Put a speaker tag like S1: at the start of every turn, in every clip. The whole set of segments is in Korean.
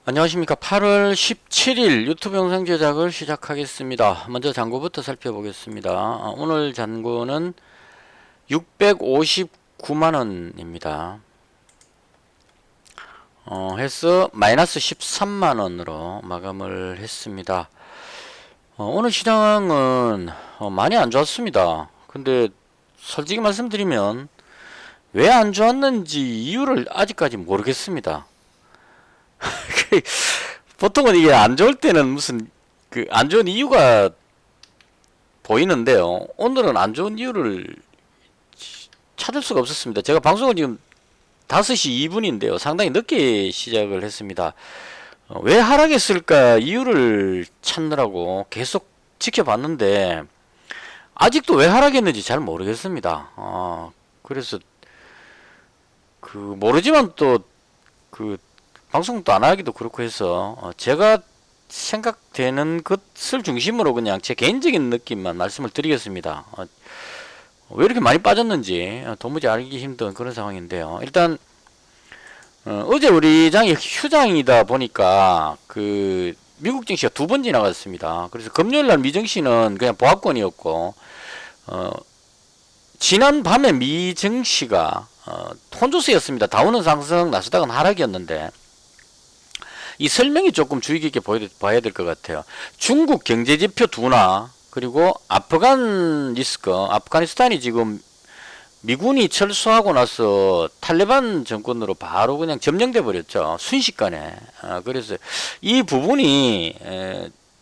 S1: 안녕하십니까. 8월 17일 유튜브 영상 제작을 시작하겠습니다. 먼저 잔고부터 살펴보겠습니다. 오늘 잔고는 659만원입니다. 해서 마이너스 13만원으로 마감을 했습니다. 오늘 시장은 많이 안 좋았습니다. 근데 솔직히 말씀드리면 왜 안 좋았는지 이유를 아직까지 모르겠습니다. 보통은 이게 안 좋을 때는 무슨 안 좋은 이유가 보이는데요. 오늘은 안 좋은 이유를 찾을 수가 없었습니다. 제가 방송을 지금 5시 2분인데요. 상당히 늦게 시작을 했습니다. 왜 하락했을까 이유를 찾느라고 계속 지켜봤는데 아직도 왜 하락했는지 잘 모르겠습니다. 그래서 모르지만 또 방송도 안 하기도 그렇고 해서 제가 생각되는 것을 중심으로 그냥 제 개인적인 느낌만 말씀을 드리겠습니다. 왜 이렇게 많이 빠졌는지 도무지 알기 힘든 그런 상황인데요. 일단 어제 우리 장이 휴장이다 보니까 미국 증시가 2번 지나갔습니다. 그래서 금요일날 미증시는 그냥 보합권이었고 지난 밤에 미증시가 혼조세였습니다. 다우는 상승, 나스닥은 하락이었는데 이 설명이 조금 주의 깊게 봐야 될 것 같아요. 중국 경제지표 둔화, 그리고 아프간 리스크, 아프가니스탄이 지금 미군이 철수하고 나서 탈레반 정권으로 바로 그냥 점령돼 버렸죠. 순식간에. 그래서 이 부분이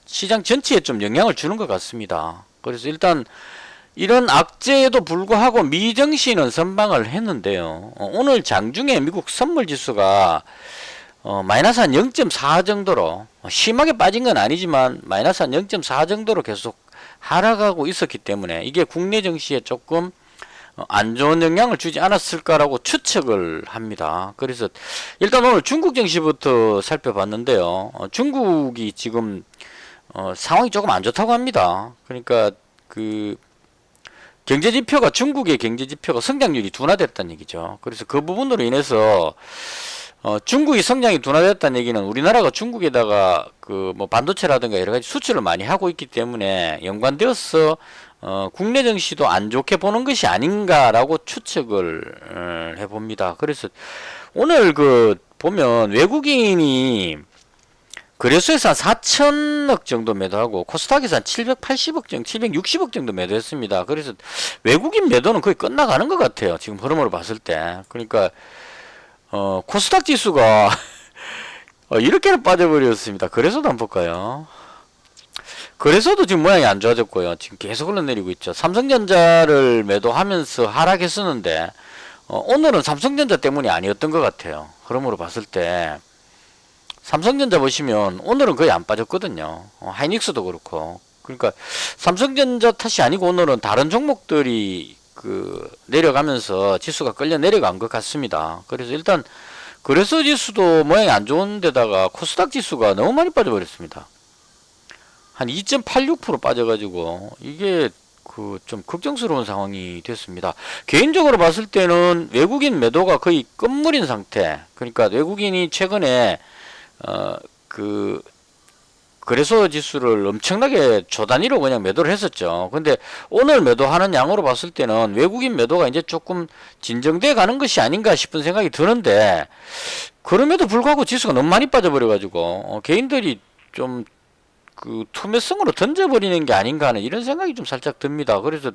S1: 시장 전체에 좀 영향을 주는 것 같습니다. 그래서 일단 이런 악재에도 불구하고 미증시는 선방을 했는데요. 오늘 장중에 미국 선물지수가 마이너스 한 0.4 정도로 심하게 빠진 건 아니지만 마이너스 한 0.4 정도로 계속 하락하고 있었기 때문에 이게 국내 증시에 조금 안 좋은 영향을 주지 않았을까라고 추측을 합니다. 그래서 일단 오늘 중국 증시부터 살펴봤는데요. 중국이 지금 상황이 조금 안 좋다고 합니다. 그러니까 경제지표가 중국의 경제지표가 성장률이 둔화됐다는 얘기죠. 그래서 그 부분으로 인해서 중국이 성장이 둔화됐다는 얘기는 우리나라가 중국에다가 반도체라든가 여러 가지 수출을 많이 하고 있기 때문에 연관되어서 국내 증시도 안 좋게 보는 것이 아닌가라고 추측을 해봅니다. 그래서 오늘 보면 외국인이 거래소에서 한 4천억 정도 매도하고 코스닥에서 한 780억 정도, 760억 정도 매도했습니다. 그래서 외국인 매도는 거의 끝나가는 것 같아요. 지금 흐름으로 봤을 때. 그러니까 코스닥 지수가 이렇게는 빠져버렸습니다. 거래소도 한번 볼까요? 거래소도 지금 모양이 안 좋아졌고요. 지금 계속 흘러내리고 있죠. 삼성전자를 매도하면서 하락했었는데 오늘은 삼성전자 때문이 아니었던 것 같아요. 흐름으로 봤을 때 삼성전자 보시면 오늘은 거의 안 빠졌거든요. 하이닉스도 그렇고. 그러니까 삼성전자 탓이 아니고 오늘은 다른 종목들이 내려가면서 지수가 끌려 내려간 것 같습니다. 그래서 일단 거래소 지수도 모양이 안 좋은 데다가 코스닥 지수가 너무 많이 빠져버렸습니다. 한 2.86% 빠져가지고 이게 좀 걱정스러운 상황이 됐습니다. 개인적으로 봤을 때는 외국인 매도가 거의 끝물인 상태. 그러니까 외국인이 최근에 거래소 지수를 엄청나게 조 단위로 그냥 매도를 했었죠. 근데 오늘 매도하는 양으로 봤을 때는 외국인 매도가 이제 조금 진정돼 가는 것이 아닌가 싶은 생각이 드는데 그럼에도 불구하고 지수가 너무 많이 빠져버려가지고 개인들이 좀 투매성으로 던져버리는 게 아닌가 하는 이런 생각이 좀 살짝 듭니다. 그래서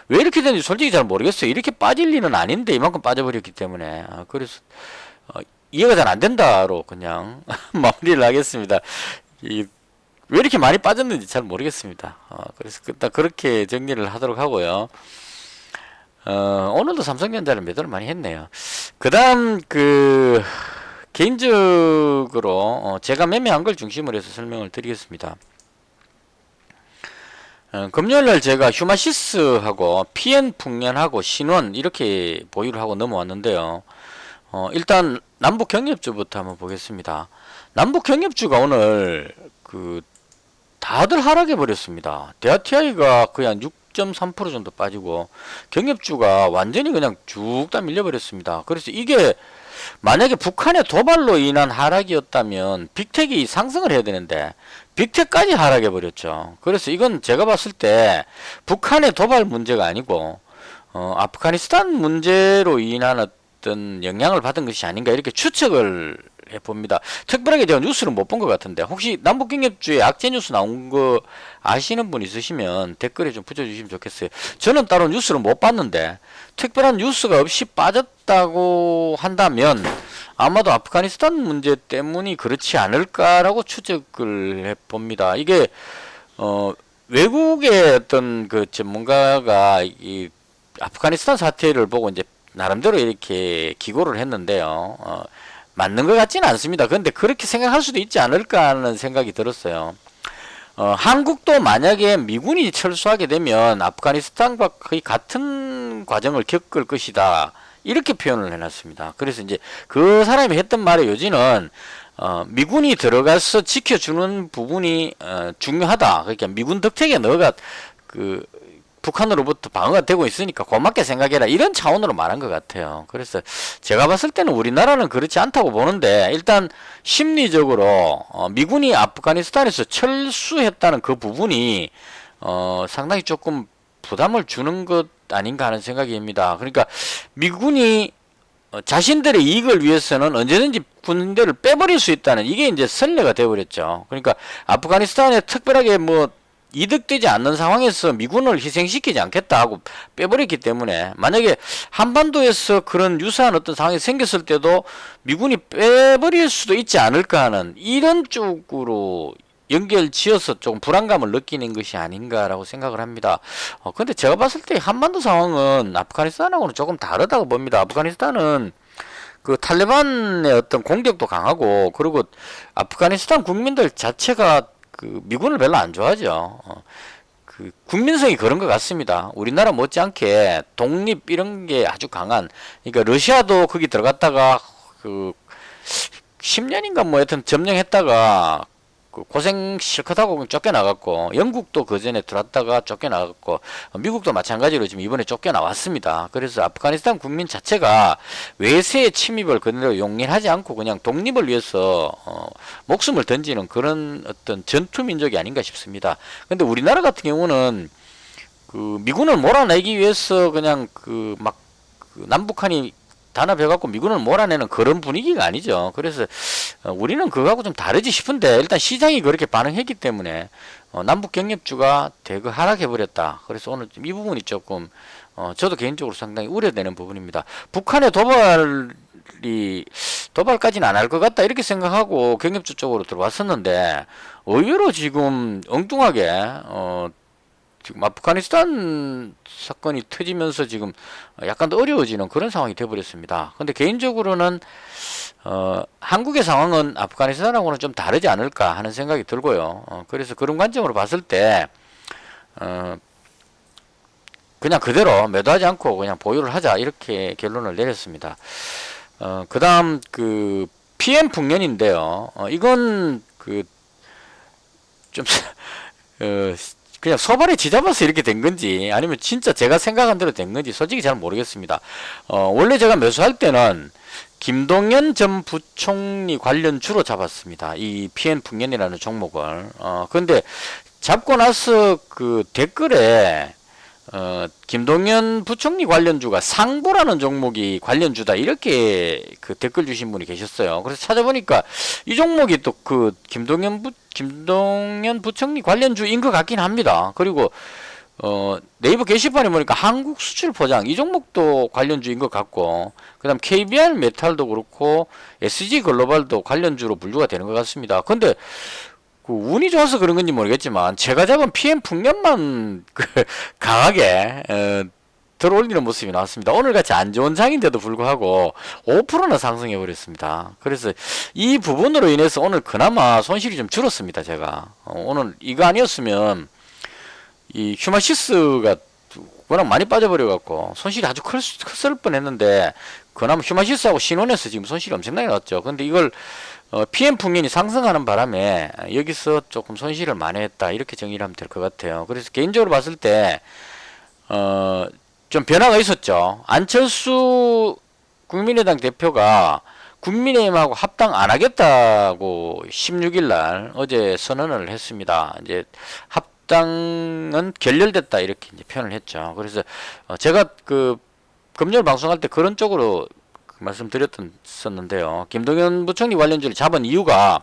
S1: 왜 이렇게 되는지 솔직히 잘 모르겠어요. 이렇게 빠질 리는 아닌데 이만큼 빠져버렸기 때문에 그래서 이해가 잘 안 된다로 그냥 마무리를 하겠습니다. 왜 이렇게 많이 빠졌는지 잘 모르겠습니다. 그래서 일단 그렇게 정리를 하도록 하고요. 오늘도 삼성전자를 매도를 많이 했네요. 그 다음 개인적으로 제가 매매한 걸 중심으로 해서 설명을 드리겠습니다. 금요일날 제가 휴마시스하고 PN풍년하고 신원 이렇게 보유를 하고 넘어왔는데요. 일단 남북 경협주부터 한번 보겠습니다. 남북 경협주가 오늘 다들 하락해 버렸습니다. 대하TI가 거의 한 6.3% 정도 빠지고 경협주가 완전히 그냥 쭉 다 밀려버렸습니다. 그래서 이게 만약에 북한의 도발로 인한 하락이었다면 빅텍이 상승을 해야 되는데 빅텍까지 하락해 버렸죠. 그래서 이건 제가 봤을 때 북한의 도발 문제가 아니고 아프가니스탄 문제로 인한 어떤 영향을 받은 것이 아닌가 이렇게 추측을 해봅니다. 특별하게 제가 뉴스를 못 본 것 같은데 혹시 남북경협주에 악재 뉴스 나온 거 아시는 분 있으시면 댓글에 좀 붙여주시면 좋겠어요. 저는 따로 뉴스를 못 봤는데 특별한 뉴스가 없이 빠졌다고 한다면 아마도 아프가니스탄 문제 때문이 그렇지 않을까라고 추측을 해봅니다. 이게 외국의 어떤 그 전문가가 이 아프가니스탄 사태를 보고 이제 나름대로 이렇게 기고를 했는데요. 맞는 것 같지는 않습니다. 그런데 그렇게 생각할 수도 있지 않을까 하는 생각이 들었어요. 한국도 만약에 미군이 철수하게 되면 아프가니스탄과 거의 같은 과정을 겪을 것이다. 이렇게 표현을 해놨습니다. 그래서 이제 그 사람이 했던 말의 요지는 미군이 들어가서 지켜주는 부분이 중요하다. 그러니까 미군 덕택에 너가 그 북한으로부터 방어가 되고 있으니까 고맙게 생각해라 이런 차원으로 말한 것 같아요. 그래서 제가 봤을 때는 우리나라는 그렇지 않다고 보는데 일단 심리적으로 미군이 아프가니스탄에서 철수했다는 그 부분이 상당히 조금 부담을 주는 것 아닌가 하는 생각입니다. 그러니까 미군이 자신들의 이익을 위해서는 언제든지 군대를 빼버릴 수 있다는 이게 이제 선례가 되어버렸죠. 그러니까 아프가니스탄에 특별하게 뭐 이득되지 않는 상황에서 미군을 희생시키지 않겠다 하고 빼버렸기 때문에 만약에 한반도에서 그런 유사한 어떤 상황이 생겼을 때도 미군이 빼버릴 수도 있지 않을까 하는 이런 쪽으로 연결 지어서 조금 불안감을 느끼는 것이 아닌가라고 생각을 합니다. 근데 제가 봤을 때 한반도 상황은 아프가니스탄하고는 조금 다르다고 봅니다. 아프가니스탄은 그 탈레반의 어떤 공격도 강하고 그리고 아프가니스탄 국민들 자체가 그 미군을 별로 안 좋아하죠. 그 국민성이 그런 것 같습니다. 우리나라 못지않게 독립 이런 게 아주 강한. 그러니까 러시아도 거기 들어갔다가 그 10년인가 뭐 하여튼 점령했다가 그 고생 실컷 하고 쫓겨나갔고 영국도 그 전에 들어왔다가 쫓겨나갔고 미국도 마찬가지로 지금 이번에 쫓겨나왔습니다. 그래서 아프가니스탄 국민 자체가 외세의 침입을 그대로 용인하지 않고 그냥 독립을 위해서 목숨을 던지는 그런 어떤 전투 민족이 아닌가 싶습니다. 근데 우리나라 같은 경우는 그 미군을 몰아내기 위해서 그냥 그 막 그 남북한이 단합해갖고 미군을 몰아내는 그런 분위기가 아니죠. 그래서 우리는 그거하고 좀 다르지 싶은데 일단 시장이 그렇게 반응했기 때문에 남북 경협주가 대거 하락해버렸다. 그래서 오늘 이 부분이 조금 저도 개인적으로 상당히 우려되는 부분입니다. 북한의 도발까지는 안 할 것 같다 이렇게 생각하고 경협주 쪽으로 들어왔었는데 의외로 지금 엉뚱하게 지금 아프가니스탄 사건이 터지면서 지금 약간 더 어려워지는 그런 상황이 되어버렸습니다. 근데 개인적으로는 한국의 상황은 아프가니스탄하고는 좀 다르지 않을까 하는 생각이 들고요. 그래서 그런 관점으로 봤을 때 그냥 그대로 매도하지 않고 그냥 보유를 하자 이렇게 결론을 내렸습니다. 그 다음 그 PM 풍년인데요. 이건 그 좀 그냥 소발에 지잡아서 이렇게 된 건지 아니면 진짜 제가 생각한 대로 된 건지 솔직히 잘 모르겠습니다. 원래 제가 매수할 때는 김동연 전 부총리 관련 주로 잡았습니다. 이 PN 풍년이라는 종목을. 근데 잡고 나서 그 댓글에 김동연 부총리 관련주가 상보라는 종목이 관련주다 이렇게 그 댓글 주신 분이 계셨어요. 그래서 찾아보니까 이 종목이 또 그 김동연 부총리 관련주인 것 같긴 합니다. 그리고 네이버 게시판에 보니까 한국 수출 포장 이 종목도 관련주인 것 같고 그 다음 KBR 메탈도 그렇고 SG 글로벌도 관련주로 분류가 되는 것 같습니다. 근데 그 운이 좋아서 그런 건지 모르겠지만 제가 잡은 PM 풍년만 강하게 들어올리는 모습이 나왔습니다. 오늘같이 안 좋은 장인데도 불구하고 5%나 상승해 버렸습니다. 그래서 이 부분으로 인해서 오늘 그나마 손실이 좀 줄었습니다. 제가 오늘 이거 아니었으면 이 휴마시스가 워낙 많이 빠져버려 갖고 손실이 아주 컸을 뻔했는데 그나마 휴마시스하고 신원에서 지금 손실이 엄청나게 났죠. 근데 이걸 PM 풍년이 상승하는 바람에 여기서 조금 손실을 만회했다 이렇게 정의를 하면 될 것 같아요. 그래서 개인적으로 봤을 때 좀 변화가 있었죠. 안철수 국민의당 대표가 국민의힘하고 합당 안 하겠다고 16일 날 어제 선언을 했습니다. 이제 합당은 결렬됐다 이렇게 이제 표현을 했죠. 그래서 제가 그 금요일 방송할 때 그런 쪽으로 말씀드렸었는데요. 김동연 부총리 관련주를 잡은 이유가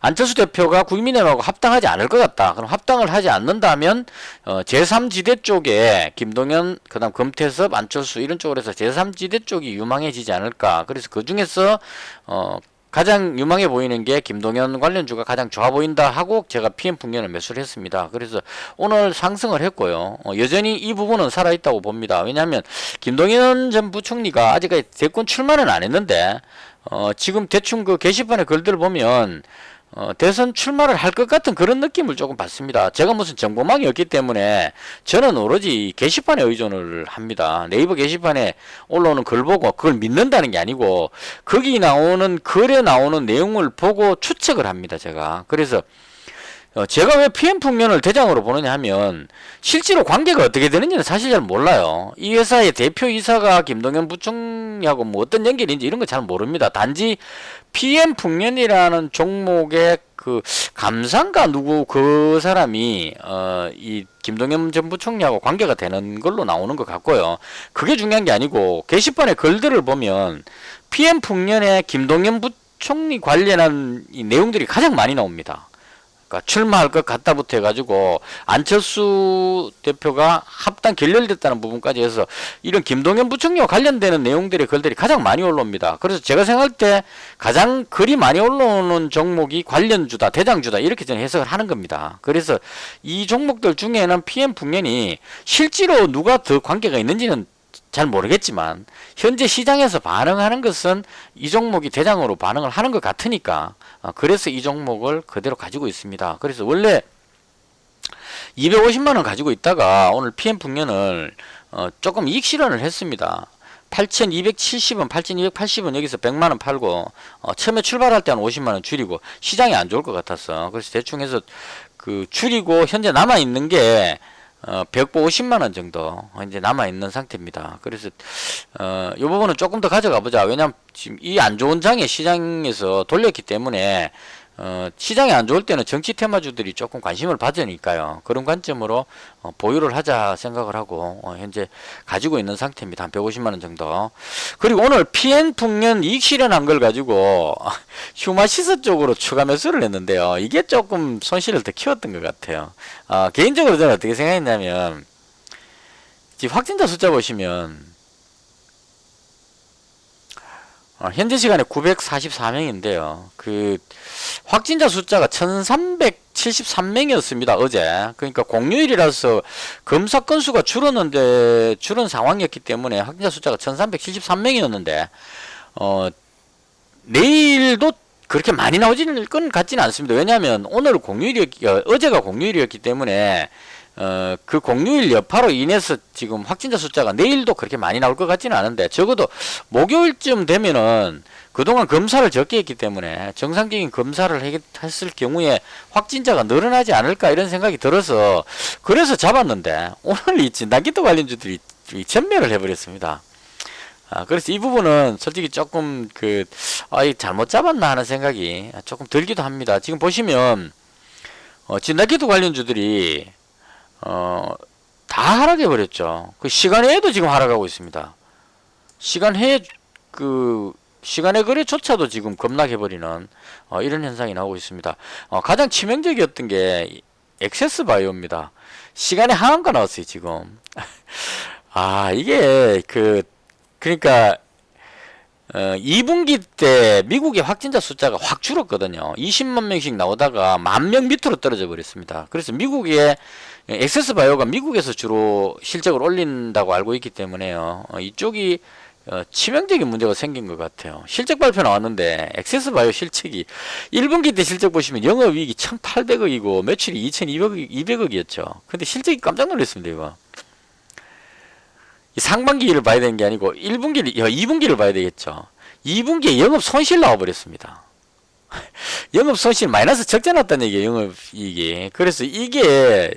S1: 안철수 대표가 국민의힘하고 합당하지 않을 것 같다. 그럼 합당을 하지 않는다면 제3지대 쪽에 김동연, 그다음 금태섭, 안철수 이런 쪽으로 해서 제3지대 쪽이 유망해지지 않을까. 그래서 그 중에서 가장 유망해 보이는 게 김동연 관련주가 가장 좋아 보인다 하고 제가 PM 풍년을 매수를 했습니다. 그래서 오늘 상승을 했고요. 여전히 이 부분은 살아있다고 봅니다. 왜냐하면 김동연 전 부총리가 아직까지 대권 출마는 안 했는데 지금 대충 그 게시판에 글들을 보면 대선 출마를 할 것 같은 그런 느낌을 조금 받습니다. 제가 무슨 정보망이 없기 때문에 저는 오로지 게시판에 의존을 합니다. 네이버 게시판에 올라오는 글 보고 그걸 믿는다는 게 아니고 거기 나오는 글에 나오는 내용을 보고 추측을 합니다. 제가. 그래서 제가 왜 PM풍년을 대장으로 보느냐 하면 실제로 관계가 어떻게 되는지는 사실 잘 몰라요. 이 회사의 대표이사가 김동연 부총리하고 뭐 어떤 연결인지 이런 거 잘 모릅니다. 단지 PM풍년이라는 종목의 그 감상가 누구 그 사람이 이 김동연 전 부총리하고 관계가 되는 걸로 나오는 것 같고요. 그게 중요한 게 아니고 게시판의 글들을 보면 PM풍년에 김동연 부총리 관련한 이 내용들이 가장 많이 나옵니다. 그러니까 출마할 것 같다부터 해가지고 안철수 대표가 합당 결렬됐다는 부분까지 해서 이런 김동연 부총리와 관련되는 내용들의 글들이 가장 많이 올라옵니다. 그래서 제가 생각할 때 가장 글이 많이 올라오는 종목이 관련주다, 대장주다 이렇게 저는 해석을 하는 겁니다. 그래서 이 종목들 중에는 PM풍년이 실제로 누가 더 관계가 있는지는 잘 모르겠지만 현재 시장에서 반응하는 것은 이 종목이 대장으로 반응을 하는 것 같으니까 그래서 이 종목을 그대로 가지고 있습니다. 그래서 원래 250만원 가지고 있다가 오늘 PM풍년을 조금 이익 실현을 했습니다. 8,270원, 8,280원 여기서 100만원 팔고 처음에 출발할 때 한 50만원 줄이고 시장이 안 좋을 것 같았어. 그래서 대충 해서 그 줄이고 현재 남아있는 게 150만원 정도 이제 남아있는 상태입니다. 그래서 이 부분은 조금 더 가져가 보자. 왜냐면 지금 이 안 좋은 장에 시장에서 돌렸기 때문에 시장이 안 좋을 때는 정치 테마주들이 조금 관심을 받으니까요. 그런 관점으로 보유를 하자 생각을 하고 현재 가지고 있는 상태입니다. 한 150만원 정도. 그리고 오늘 PM풍년 이익 실현한 걸 가지고 휴마시스 쪽으로 추가 매수를 했는데요. 이게 조금 손실을 더 키웠던 것 같아요. 개인적으로 저는 어떻게 생각했냐면 지금 확진자 숫자 보시면 현재 시간에 944명인데요. 그 확진자 숫자가 1373명이었습니다. 어제. 그러니까 공휴일이라서 검사 건수가 줄었는데 줄은 상황이었기 때문에 확진자 숫자가 1373명이었는데 내일도 그렇게 많이 나오지는 건 같지는 않습니다. 왜냐하면 오늘 어제가 공휴일이었기 때문에 그 공휴일 여파로 인해서 지금 확진자 숫자가 내일도 그렇게 많이 나올 것 같지는 않은데 적어도 목요일쯤 되면은 그동안 검사를 적게 했기 때문에 정상적인 검사를 했을 경우에 확진자가 늘어나지 않을까 이런 생각이 들어서 그래서 잡았는데 오늘 이 진단키트 관련주들이 전멸을 해버렸습니다. 그래서 이 부분은 솔직히 조금 잘못 잡았나 하는 생각이 조금 들기도 합니다. 지금 보시면 진단키트 관련주들이 다 하락해 버렸죠. 그 시간외에도 지금 하락하고 있습니다. 시간외 거래조차도 지금 급락해 버리는 이런 현상이 나오고 있습니다. 가장 치명적이었던 게 액세스 바이오입니다. 시간에 하한가 나왔어요, 지금. 이게 그러니까 2분기 때 미국의 확진자 숫자가 확 줄었거든요. 20만 명씩 나오다가 10,000명 밑으로 떨어져 버렸습니다. 그래서 미국의 액세스 바이오가 미국에서 주로 실적을 올린다고 알고 있기 때문에요. 이쪽이 치명적인 문제가 생긴 것 같아요. 실적 발표 나왔는데 액세스 바이오 실적이 1분기 때 실적 보시면 영업이익이 1,800억이고 매출이 2,200억이었죠. 근데 실적이 깜짝 놀랐습니다. 이거 상반기를 봐야 되는 게 아니고 2분기를 봐야 되겠죠. 2분기에 영업 손실 나와버렸습니다. 영업 손실 마이너스 적자 났다는 얘기예요. 영업이익이. 그래서 이게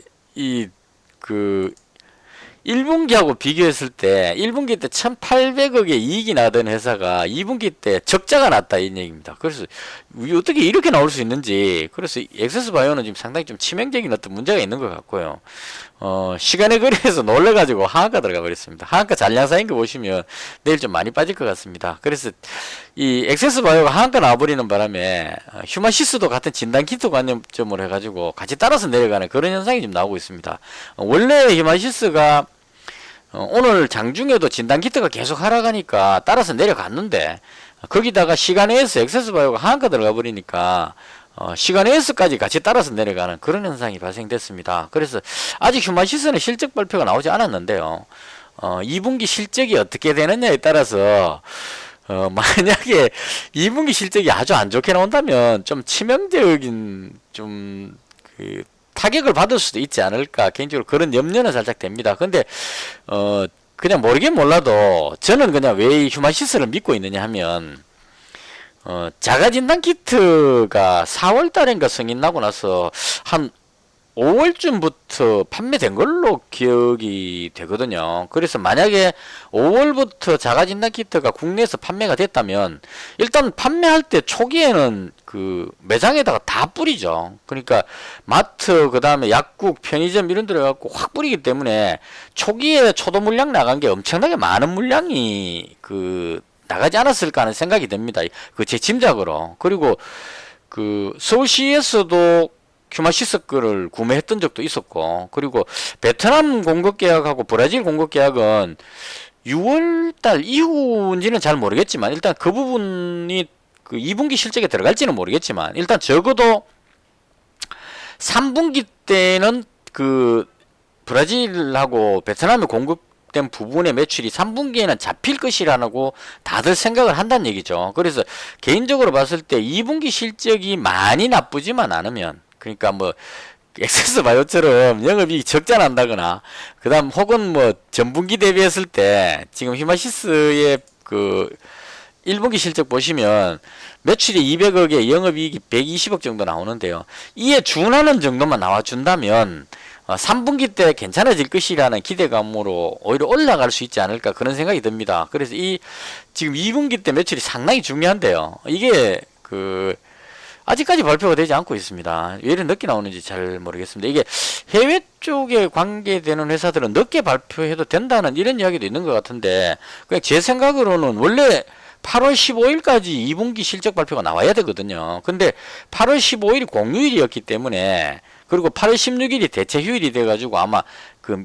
S1: 1분기하고 비교했을 때 1분기 때 1,800억의 이익이 나던 회사가 2분기 때 적자가 났다 이 얘기입니다. 그래서 어떻게 이렇게 나올 수 있는지, 그래서 엑세스바이오는 지금 상당히 좀 치명적인 어떤 문제가 있는 것 같고요. 시간의 거리에서 놀래가지고 하한가 들어가 버렸습니다. 하한가 잔량사인 거 보시면 내일 좀 많이 빠질 것 같습니다. 그래서 이 엑세스바이오가 하한가 나와버리는 바람에 휴마시스도 같은 진단키트 관념점으로 해가지고 같이 따라서 내려가는 그런 현상이 지금 나오고 있습니다. 원래 휴마시스가 오늘 장중에도 진단키트가 계속 하락하니까 따라서 내려갔는데, 거기다가 시간에서 엑세스바이오가 하한가 들어가 버리니까 시간에서까지 같이 따라서 내려가는 그런 현상이 발생됐습니다. 그래서 아직 휴마시스는 실적 발표가 나오지 않았는데요. 2분기 실적이 어떻게 되느냐에 따라서 만약에 2분기 실적이 아주 안 좋게 나온다면 좀 치명적인 타격을 받을 수도 있지 않을까, 개인적으로 그런 염려는 살짝 됩니다. 근데 그냥 모르긴 몰라도 저는 그냥 왜 이 휴마시스를 믿고 있느냐 하면, 자가진단 키트가 4월 달인가 승인 나고 나서 한 5월쯤부터 판매된 걸로 기억이 되거든요. 그래서 만약에 5월부터 자가진단 키트가 국내에서 판매가 됐다면 일단 판매할 때 초기에는 그 매장에다가 다 뿌리죠. 그러니까 마트, 그 다음에 약국, 편의점 이런 데로 갖고 확 뿌리기 때문에 초기에 초도 물량 나간 게 엄청나게 많은 물량이 나가지 않았을까 하는 생각이 듭니다. 그 제 짐작으로. 그리고 서울시에서도 휴마시스 거를 구매했던 적도 있었고, 그리고 베트남 공급 계약하고 브라질 공급 계약은 6월달 이후인지는 잘 모르겠지만, 일단 그 부분이 2분기 실적에 들어갈지는 모르겠지만, 일단 적어도 3분기 때는 브라질하고 베트남에 공급된 부분의 매출이 3분기에는 잡힐 것이라고 다들 생각을 한다는 얘기죠. 그래서 개인적으로 봤을 때 2분기 실적이 많이 나쁘지만 않으면, 그러니까 엑세스바이오처럼 영업이익이 적자 난다거나, 그 다음 혹은 전분기 대비했을 때 지금 휴마시스의 1분기 실적 보시면 매출이 200억에 영업이익이 120억 정도 나오는데요. 이에 준하는 정도만 나와준다면 3분기 때 괜찮아질 것이라는 기대감으로 오히려 올라갈 수 있지 않을까, 그런 생각이 듭니다. 그래서 지금 2분기 때 매출이 상당히 중요한데요. 이게 아직까지 발표가 되지 않고 있습니다. 왜 이렇게 늦게 나오는지 잘 모르겠습니다. 이게 해외 쪽에 관계되는 회사들은 늦게 발표해도 된다는 이런 이야기도 있는 것 같은데, 그냥 제 생각으로는 원래 8월 15일까지 2분기 실적 발표가 나와야 되거든요. 근데 8월 15일이 공휴일이었기 때문에, 그리고 8월 16일이 대체 휴일이 돼가지고 아마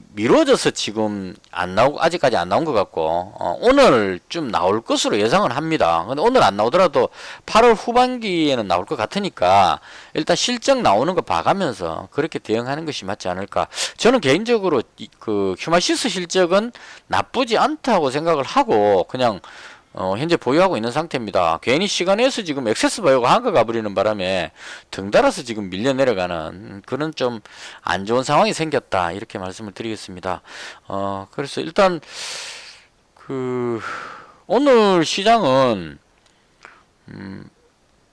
S1: 미뤄져서 지금 아직까지 안 나온 것 같고, 오늘 좀 나올 것으로 예상은 합니다. 근데 오늘 안 나오더라도 8월 후반기에는 나올 것 같으니까 일단 실적 나오는 거 봐가면서 그렇게 대응하는 것이 맞지 않을까. 저는 개인적으로 휴마시스 실적은 나쁘지 않다고 생각을 하고 그냥 현재 보유하고 있는 상태입니다. 괜히 시간에서 지금 엑세스바이오가 한가 가버리는 바람에 덩달아서 지금 밀려 내려가는 그런 좀 안 좋은 상황이 생겼다, 이렇게 말씀을 드리겠습니다. 그래서 일단 오늘 시장은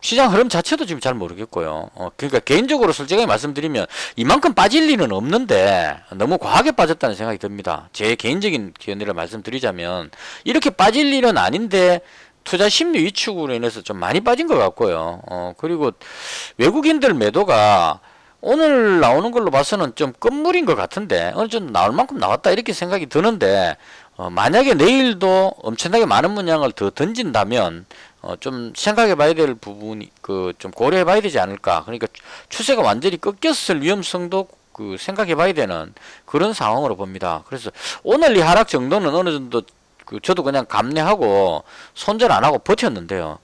S1: 시장 흐름 자체도 지금 잘 모르겠고요. 그러니까 개인적으로 솔직하게 말씀드리면 이만큼 빠질 일은 없는데 너무 과하게 빠졌다는 생각이 듭니다. 제 개인적인 견해를 말씀드리자면 이렇게 빠질 일은 아닌데 투자 심리 위축으로 인해서 좀 많이 빠진 것 같고요. 그리고 외국인들 매도가 오늘 나오는 걸로 봐서는 좀 끝물인 것 같은데, 어느 정도 나올 만큼 나왔다 이렇게 생각이 드는데, 만약에 내일도 엄청나게 많은 물량을 더 던진다면 좀 생각해 봐야 될 부분이 좀 고려해 봐야 되지 않을까. 그러니까 추세가 완전히 꺾였을 위험성도 생각해 봐야 되는 그런 상황으로 봅니다. 그래서 오늘 이 하락 정도는 어느 정도 저도 그냥 감내하고 손절 안 하고 버텼는데요.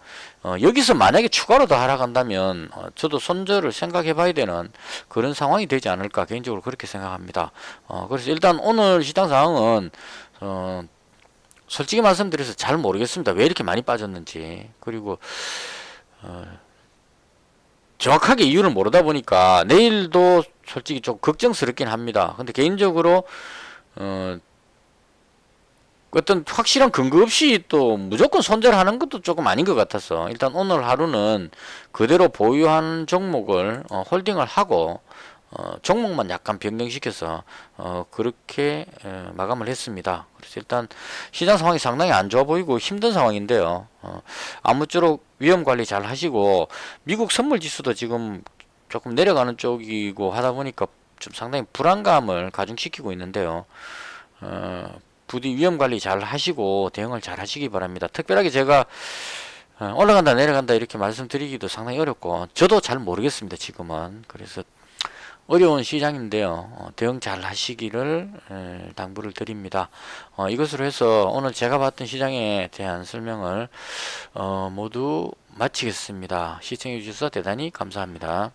S1: 여기서 만약에 추가로 더 하락한다면 저도 손절을 생각해 봐야 되는 그런 상황이 되지 않을까, 개인적으로 그렇게 생각합니다. 그래서 일단 오늘 시장 상황은 솔직히 말씀드려서 잘 모르겠습니다. 왜 이렇게 많이 빠졌는지. 그리고 정확하게 이유를 모르다 보니까 내일도 솔직히 좀 걱정스럽긴 합니다. 근데 개인적으로 어떤 확실한 근거 없이 또 무조건 손절하는 것도 조금 아닌 것 같아서 일단 오늘 하루는 그대로 보유한 종목을 홀딩을 하고 종목만 약간 변경시켜서 그렇게 마감을 했습니다. 그래서 일단 시장 상황이 상당히 안 좋아 보이고 힘든 상황인데요. 아무쪼록 위험 관리 잘 하시고 미국 선물 지수도 지금 조금 내려가는 쪽이고 하다 보니까 좀 상당히 불안감을 가중시키고 있는데요. 부디 위험 관리 잘 하시고 대응을 잘 하시기 바랍니다. 특별하게 제가 올라간다 내려간다 이렇게 말씀드리기도 상당히 어렵고 저도 잘 모르겠습니다. 지금은. 그래서 어려운 시장인데요. 대응 잘 하시기를 당부를 드립니다. 이것으로 해서 오늘 제가 봤던 시장에 대한 설명을 모두 마치겠습니다. 시청해 주셔서 대단히 감사합니다.